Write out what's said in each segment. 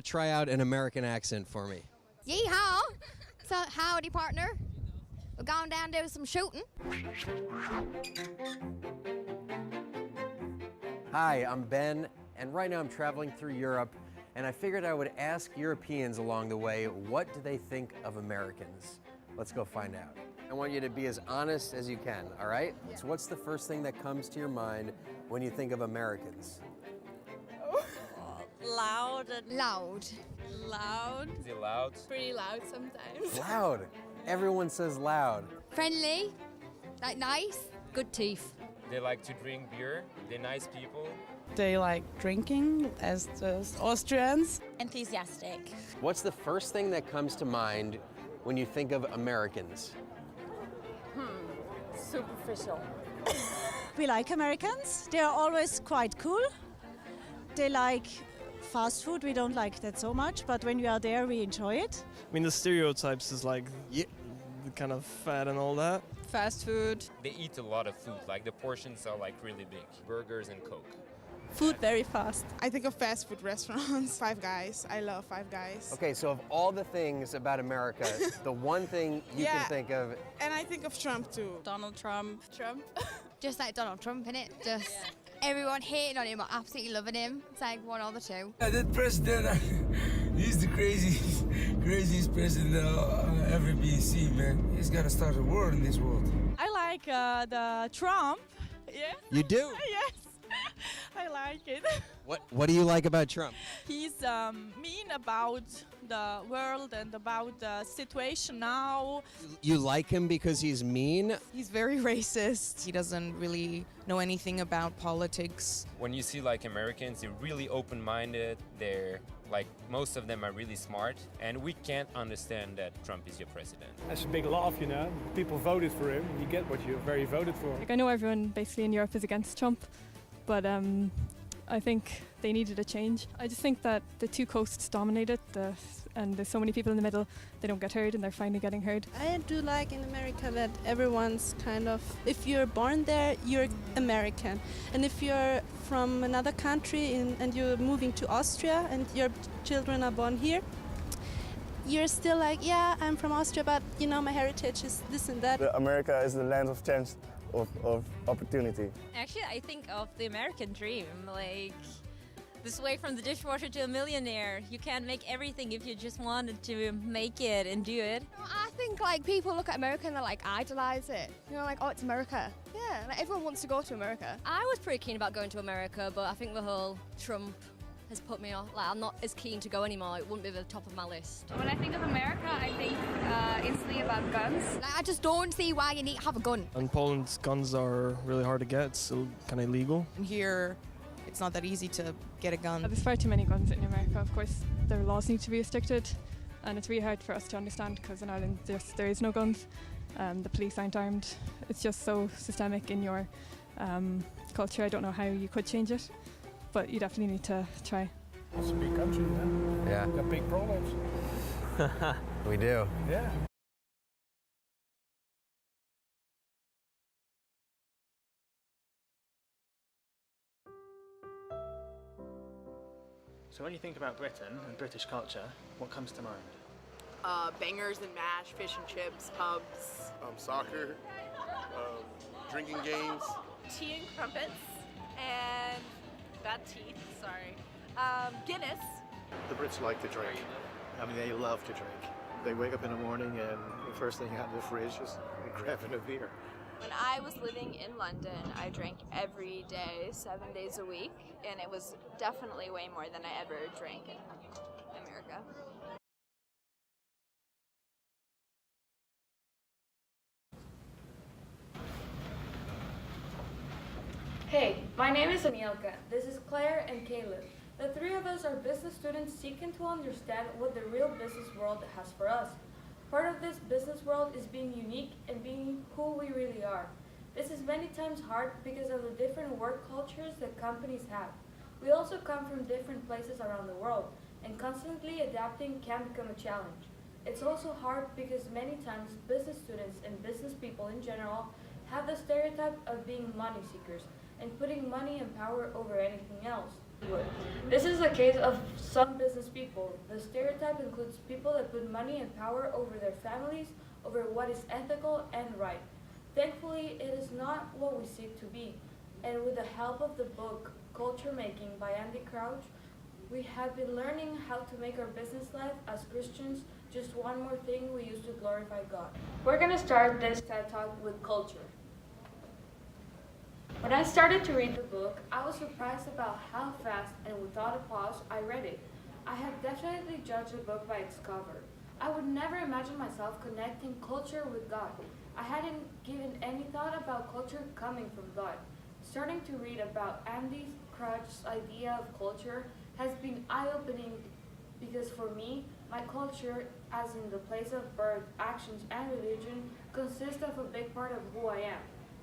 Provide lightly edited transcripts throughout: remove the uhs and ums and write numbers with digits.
try out an American accent for me? Yeehaw! So, howdy, partner. We're going down to do some shooting. Hi, I'm Ben, and right now I'm traveling through Europe, and I figured I would ask Europeans along the way, what do they think of Americans? Let's go find out. I want you to be as honest as you can, all right? Yeah. So what's the first thing that comes to your mind when you think of Americans? Loud. Loud. Loud. Is it loud? Pretty loud sometimes. Loud. Everyone says loud. Friendly. Like nice. Good teeth. They like to drink beer. They're nice people. They like drinking as the Austrians. Enthusiastic. What's the first thing that comes to mind when you think of Americans? Superficial. We like Americans. They are always quite cool. They like fast food. We don't like that so much, but when we are there, we enjoy it. I mean, the stereotypes is like the kind of fat and all that. Fast food. They eat a lot of food. Like the portions are like really big. Burgers and Coke. Food very fast. I think of fast food restaurants. Five Guys. I love Five Guys. Okay, so of all the things about America, the one thing you can think of... And I think of Trump too. Donald Trump. Just like Donald Trump, innit? Just everyone hating on him or absolutely loving him. It's like one or the two. That president, he's the craziest president ever been seen, man. He's got to start a war in this world. I like the Trump. Yeah. You do? Yes. I like it. What do you like about Trump? He's mean about the world and about the situation now. You like him because he's mean? He's very racist. He doesn't really know anything about politics. When you see like Americans, they're really open-minded. They're like, most of them are really smart. And we can't understand that Trump is your president. That's a big laugh, you know. People voted for him. You get what you very voted for. Like, I know everyone basically in Europe is against Trump, but I think they needed a change. I just think that the two coasts dominated, and there's so many people in the middle, they don't get heard, and they're finally getting heard. I do like in America that everyone's kind of, if you're born there, you're American. And if you're from another country and you're moving to Austria and your children are born here, you're still like, yeah, I'm from Austria, but you know, my heritage is this and that. America is the land of chance. Of opportunity. Actually, I think of the American dream, like the sway from the dishwasher to a millionaire. You can make everything if you just wanted to make it and do it. I think like people look at America and they like idolize it. You know, like, oh, it's America. Yeah, like everyone wants to go to America. I was pretty keen about going to America, but I think the whole Trump has put me off. Like, I'm not as keen to go anymore. It wouldn't be the top of my list. When I think of America, I think instantly about guns. Like, I just don't see why you need to have a gun. In Poland, guns are really hard to get. It's still kind of illegal. Here, it's not that easy to get a gun. There's far too many guns in America. Of course, their laws need to be restricted, and it's really hard for us to understand because in Ireland there is no guns. The police aren't armed. It's just so systemic in your culture. I don't know how you could change it, but you definitely need to try. It's a big country, man. Yeah. Got big problems. We do. Yeah. So when you think about Britain and British culture, what comes to mind? Bangers and mash, fish and chips, pubs. Soccer, drinking games. Tea and crumpets, and bad teeth, sorry. Guinness. The Brits like to drink. I mean, they love to drink. They wake up in the morning and the first thing out of the fridge is grabbing a beer. When I was living in London, I drank every day, 7 days a week, and it was definitely way more than I ever drank in America. Hey, my name is Anielka. This is Claire and Caleb. The three of us are business students seeking to understand what the real business world has for us. Part of this business world is being unique and being who we really are. This is many times hard because of the different work cultures that companies have. We also come from different places around the world, and constantly adapting can become a challenge. It's also hard because many times business students and business people in general have the stereotype of being money seekers and putting money and power over anything else. This is the case of some business people. The stereotype includes people that put money and power over their families, over what is ethical and right. Thankfully, it is not what we seek to be. And with the help of the book Culture Making by Andy Crouch, we have been learning how to make our business life as Christians just one more thing we use to glorify God. We're going to start this TED Talk with culture. When I started to read the book, I was surprised about how fast and without a pause I read it. I had definitely judged the book by its cover. I would never imagine myself connecting culture with God. I hadn't given any thought about culture coming from God. Starting to read about Andy Crouch's idea of culture has been eye-opening because for me, my culture, as in the place of birth, actions, and religion, consists of a big part of who I am.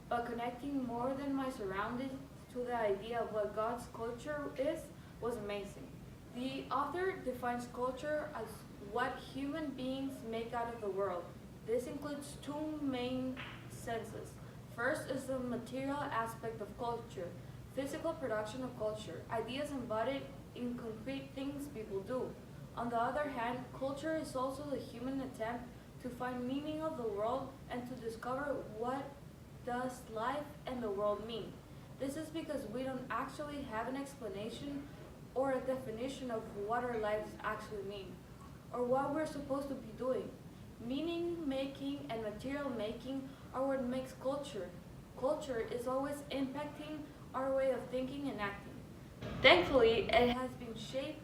But connecting more than my surroundings to the idea of what God's culture is was amazing. The author defines culture as what human beings make out of the world. This includes two main senses. First is the material aspect of culture, physical production of culture, ideas embodied in concrete things people do. On the other hand, culture is also the human attempt to find meaning of the world and to discover what does life and the world mean. This is because we don't actually have an explanation or a definition of what our lives actually mean, or what we're supposed to be doing. Meaning making and material making are what makes culture. Culture is always impacting our way of thinking and acting. Thankfully, it has been shaped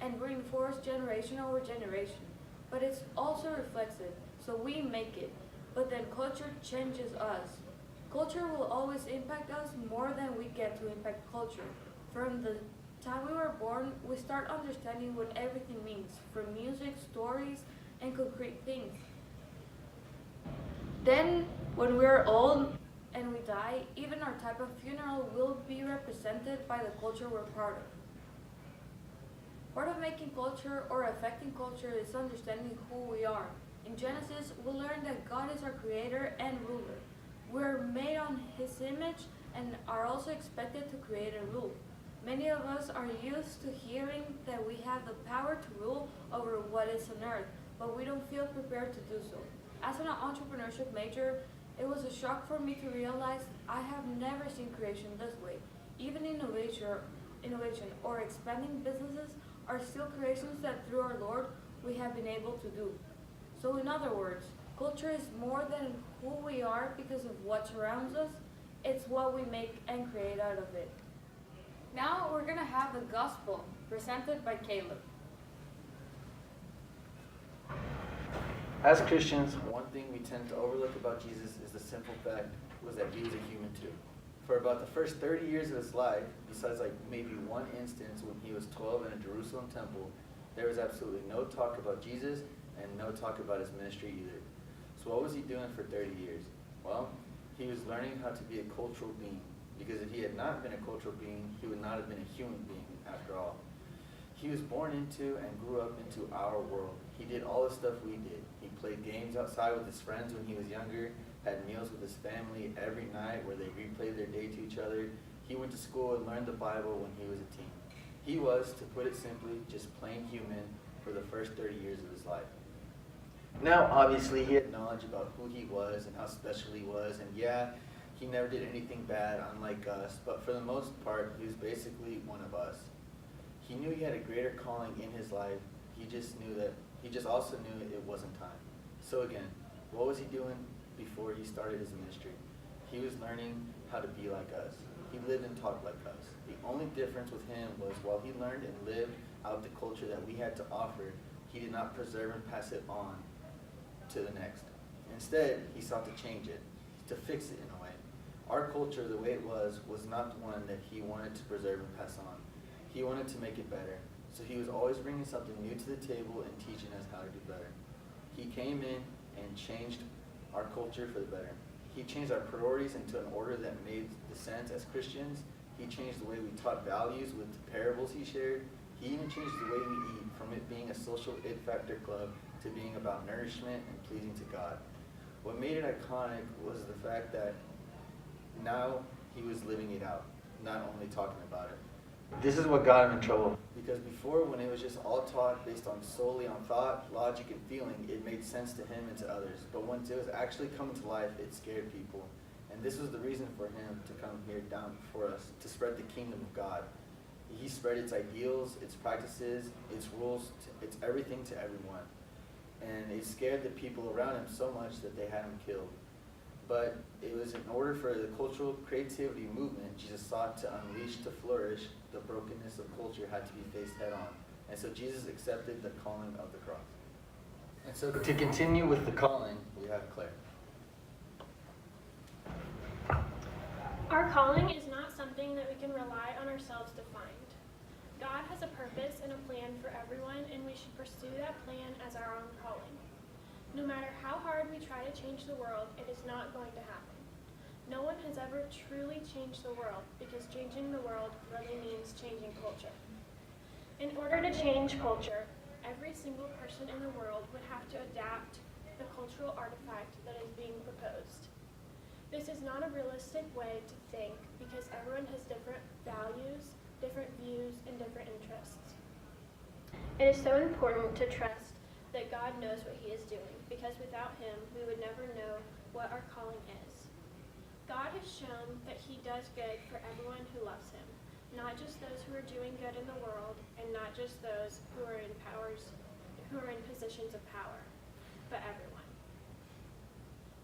and reinforced generation over generation, but it's also reflexive, so we make it. But then culture changes us. Culture will always impact us more than we get to impact culture. From the time we were born, we start understanding what everything means, from music, stories, and concrete things. Then, when we're old and we die, even our type of funeral will be represented by the culture we're part of. Part of making culture or affecting culture is understanding who we are. In Genesis, we learn that God is our creator and ruler. We're made on his image and are also expected to create and rule. Many of us are used to hearing that we have the power to rule over what is on earth, but we don't feel prepared to do so. As an entrepreneurship major, it was a shock for me to realize I have never seen creation this way. Even innovation or expanding businesses are still creations that through our Lord we have been able to do. So in other words, culture is more than who we are because of what surrounds us. It's what we make and create out of it. Now we're going to have the gospel presented by Caleb. As Christians, one thing we tend to overlook about Jesus is the simple fact was that he was a human too. For about the first 30 years of his life, besides like maybe one instance when he was 12 in a Jerusalem temple, there was absolutely no talk about Jesus and no talk about his ministry either. So what was he doing for 30 years? Well, he was learning how to be a cultural being, because if he had not been a cultural being, he would not have been a human being after all. He was born into and grew up into our world. He did all the stuff we did. He played games outside with his friends when he was younger, had meals with his family every night where they replayed their day to each other. He went to school and learned the Bible when he was a teen. He was, to put it simply, just plain human for the first 30 years of his life. Now, obviously, he had knowledge about who he was and how special he was, and yeah, he never did anything bad, unlike us, but for the most part, he was basically one of us. He knew he had a greater calling in his life. He just also knew it wasn't time. So again, what was he doing before he started his ministry? He was learning how to be like us. He lived and talked like us. The only difference with him was while he learned and lived out the culture that we had to offer, he did not preserve and pass it on to the next. Instead, he sought to change it, to fix it in a way. Our culture, the way it was not the one that he wanted to preserve and pass on. He wanted to make it better. So he was always bringing something new to the table and teaching us how to do better. He came in and changed our culture for the better. He changed our priorities into an order that made sense as Christians. He changed the way we taught values with the parables he shared. He even changed the way we eat, from it being a social it factor club to being about nourishment and pleasing to God. What made it iconic was the fact that now he was living it out, not only talking about it. This is what got him in trouble. Because before, when it was just all taught based on solely on thought, logic, and feeling, it made sense to him and to others. But once it was actually coming to life, it scared people. And this was the reason for him to come here down before us, to spread the kingdom of God. He spread its ideals, its practices, its rules, its everything to everyone. And it scared the people around him so much that they had him killed. But it was in order for the cultural creativity movement Jesus sought to unleash to flourish, the brokenness of culture had to be faced head on. And so Jesus accepted the calling of the cross. And so to continue with the calling, we have Claire. Our calling is not something that we can rely on ourselves to find. God has a purpose and a plan for everyone, and we should pursue that plan as our own calling. No matter how hard we try to change the world, it is not going to happen. No one has ever truly changed the world, because changing the world really means changing culture. In order to change culture, every single person in the world would have to adapt the cultural artifact that is being proposed. This is not a realistic way to think, because everyone has different values, different views, and different interests. It is so important to trust that God knows what he is doing, because without him, we would never know what our calling is. God has shown that he does good for everyone who loves him, not just those who are doing good in the world, and not just those who are in positions of power, but everyone.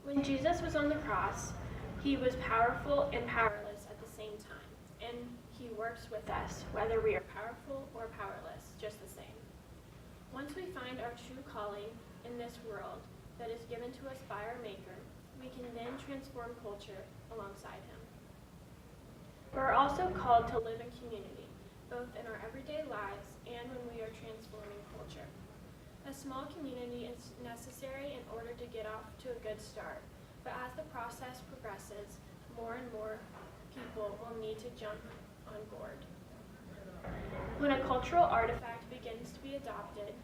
When Jesus was on the cross, he was powerful and powerless at the same time, and he works with us, whether we are powerful or powerless, just the same. Once we find our true calling in this world that is given to us by our Maker, we can then transform culture alongside him. We're also called to live in community, both in our everyday lives and when we are transforming culture. A small community is necessary in order to get off to a good start, but as the process progresses, more and more people will need to jump on board. When a cultural artifact begins to be adopted,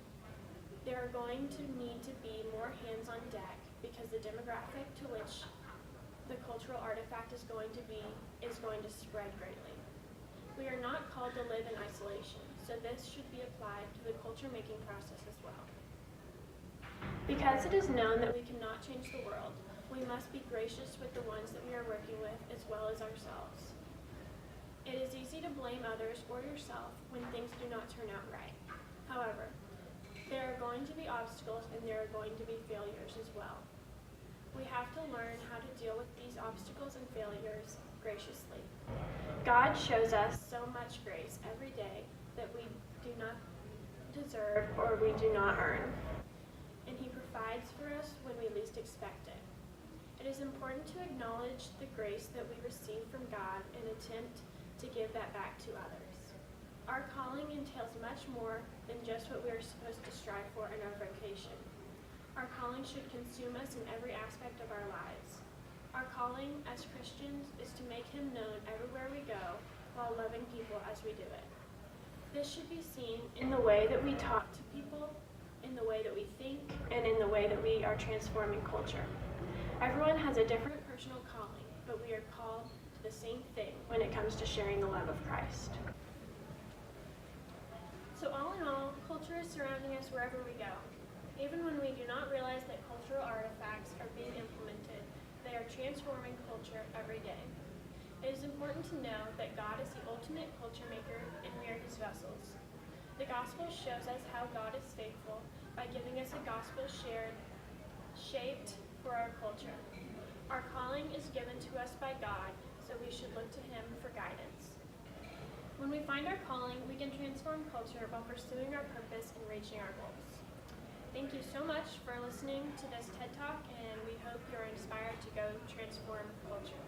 there are going to need to be more hands on deck, because the demographic to which the cultural artifact is going to spread greatly. We are not called to live in isolation, so this should be applied to the culture-making process as well. Because it is known that we cannot change the world, we must be gracious with the ones that we are working with as well as ourselves. It is easy to blame others or yourself when things do not turn out right. However, there are going to be obstacles and there are going to be failures as well. We have to learn how to deal with these obstacles and failures graciously. God shows us so much grace every day that we do not deserve or we do not earn. And he provides for us when we least expect it. It is important to acknowledge the grace that we receive from God and attempt to give that back to others. Our calling entails much more than just what we are supposed to strive for in our vocation. Our calling should consume us in every aspect of our lives. Our calling as Christians is to make him known everywhere we go while loving people as we do it. This should be seen in the way that we talk to people, in the way that we think, and in the way that we are transforming culture. Everyone has a different personal calling, but we are called to the same thing when it comes to sharing the love of Christ. So all in all, culture is surrounding us wherever we go. Even when we do not realize that cultural artifacts are being implemented, they are transforming culture every day. It is important to know that God is the ultimate culture maker and we are his vessels. The gospel shows us how God is faithful by giving us a gospel shaped for our culture. Our calling is given to us by God, so we should look to him for guidance. When we find our calling, we can transform culture while pursuing our purpose and reaching our goals. Thank you so much for listening to this TED Talk, and we hope you're inspired to go transform culture.